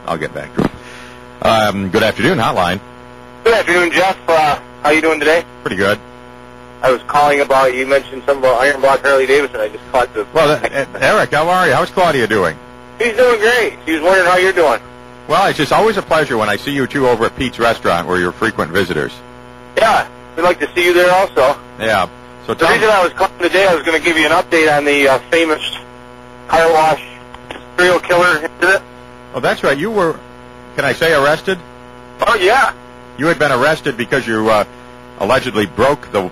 I'll get back to it. Good afternoon, hotline. Good afternoon, Jeff. How you doing today? Pretty good. I was calling about, you mentioned something about Iron Block Harley Davidson. I just caught the... Well, Eric, how are you? How's Claudia doing? She's doing great. She was wondering how you're doing. Well, it's just always a pleasure when I see you two over at Pete's Restaurant where you're frequent visitors. Yeah, we'd like to see you there also. Yeah. So the reason I was calling today, I was going to give you an update on the famous car wash serial killer incident. Oh, that's right. You were, can I say arrested? Oh, yeah. You had been arrested because you allegedly broke the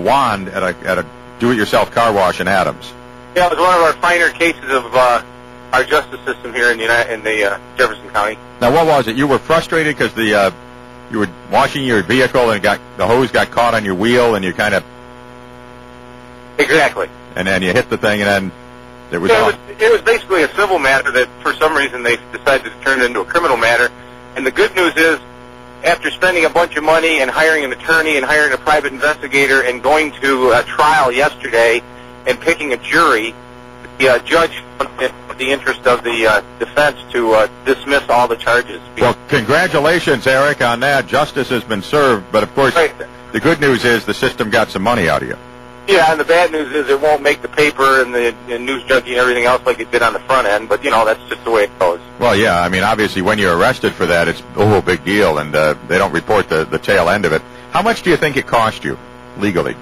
wand at a do-it-yourself car wash in Adams. Yeah, it was one of our finer cases of our justice system here in the Jefferson County. Now, what was it? You were frustrated because you were washing your vehicle and the hose got caught on your wheel and you kind of... Exactly. And then you hit the thing and then it was... Yeah, it was basically a civil matter that for some reason they decided to turn it into a criminal matter. And the good news is, after spending a bunch of money and hiring an attorney and hiring a private investigator and going to a trial yesterday and picking a jury, the judge in the interest of the defense to dismiss all the charges. Well, congratulations, Eric, on that. Justice has been served, but of course, right. The good news is the system got some money out of you. Yeah, and the bad news is it won't make the paper and the news junkie and everything else like it did on the front end, but, you know, that's just the way it goes. Well, yeah, I mean, obviously, when you're arrested for that, it's a big deal, and they don't report the tail end of it. How much do you think it cost you, legally?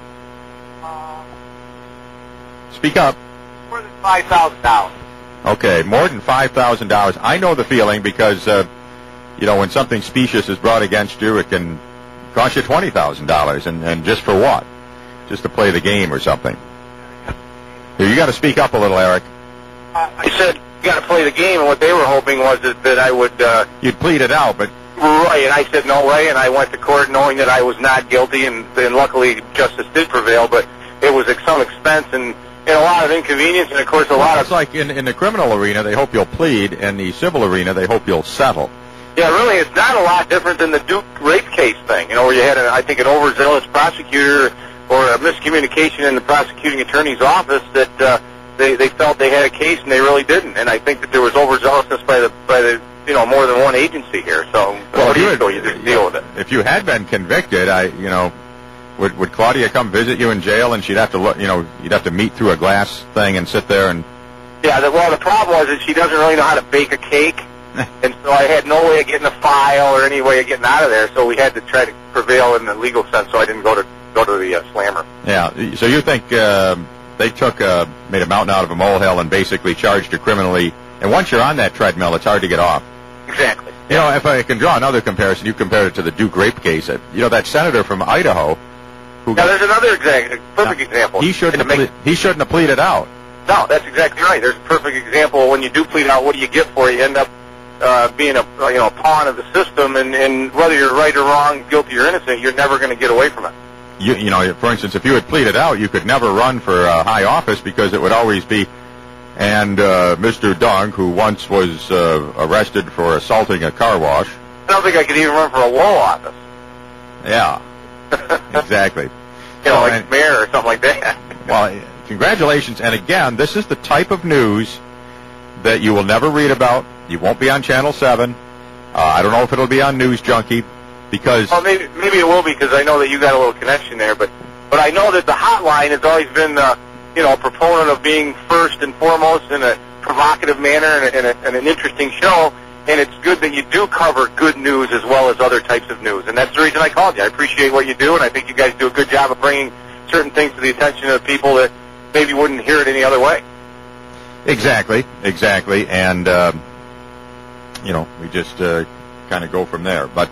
Speak up. More than $5,000. Okay, more than $5,000. I know the feeling because, you know, when something specious is brought against you, it can cost you $20,000, and just for what? Just to play the game or something. Here, you got to speak up a little, Eric. I said you got to play the game, and what they were hoping was that I would... You'd plead it out, but... Right, and I said no way, and I went to court knowing that I was not guilty, and luckily justice did prevail, but it was at some expense and a lot of inconvenience, and of course a lot of... It's like in the criminal arena, they hope you'll plead, and the civil arena, they hope you'll settle. Yeah, really, it's not a lot different than the Duke rape case thing, you know, where you had, I think, an overzealous prosecutor or a miscommunication in the prosecuting attorney's office that they felt they had a case and they really didn't. And I think that there was overzealousness by the you know, more than one agency here. So well, you just deal with it. If you had been convicted, you know, would Claudia come visit you in jail and she'd have to look, you know, you'd have to meet through a glass thing and sit there and... Yeah, well, the problem was that she doesn't really know how to bake a cake. And so I had no way of getting a file or any way of getting out of there. So we had to try to prevail in the legal sense. So I didn't go to the slammer. Yeah. So you think they made a mountain out of a molehill and basically charged you criminally? And once you're on that treadmill, it's hard to get off. Exactly. You know, if I can draw another comparison, you compared it to the Duke rape case. You know, that senator from Idaho. There's another perfect example. He shouldn't have pleaded out. No, that's exactly right. There's a perfect example. When you do plead out, what do you get for it? You end up being a pawn of the system, and whether you're right or wrong, guilty or innocent, you're never going to get away from it. You know, for instance, if you had pleaded out, you could never run for high office because it would always be, and Mr. Dunk, who once was arrested for assaulting a car wash. I don't think I could even run for a law office. Yeah, exactly. You know, like mayor or something like that. Well, congratulations. And again, this is the type of news that you will never read about. You won't be on Channel 7. I don't know if it'll be on News Junkie because... Well, maybe it will be because I know that you got a little connection there. But I know that the hotline has always been, a proponent of being first and foremost in a provocative manner and an interesting show. And it's good that you do cover good news as well as other types of news. And that's the reason I called you. I appreciate what you do, and I think you guys do a good job of bringing certain things to the attention of people that maybe wouldn't hear it any other way. Exactly. And, we just kind of go from there. But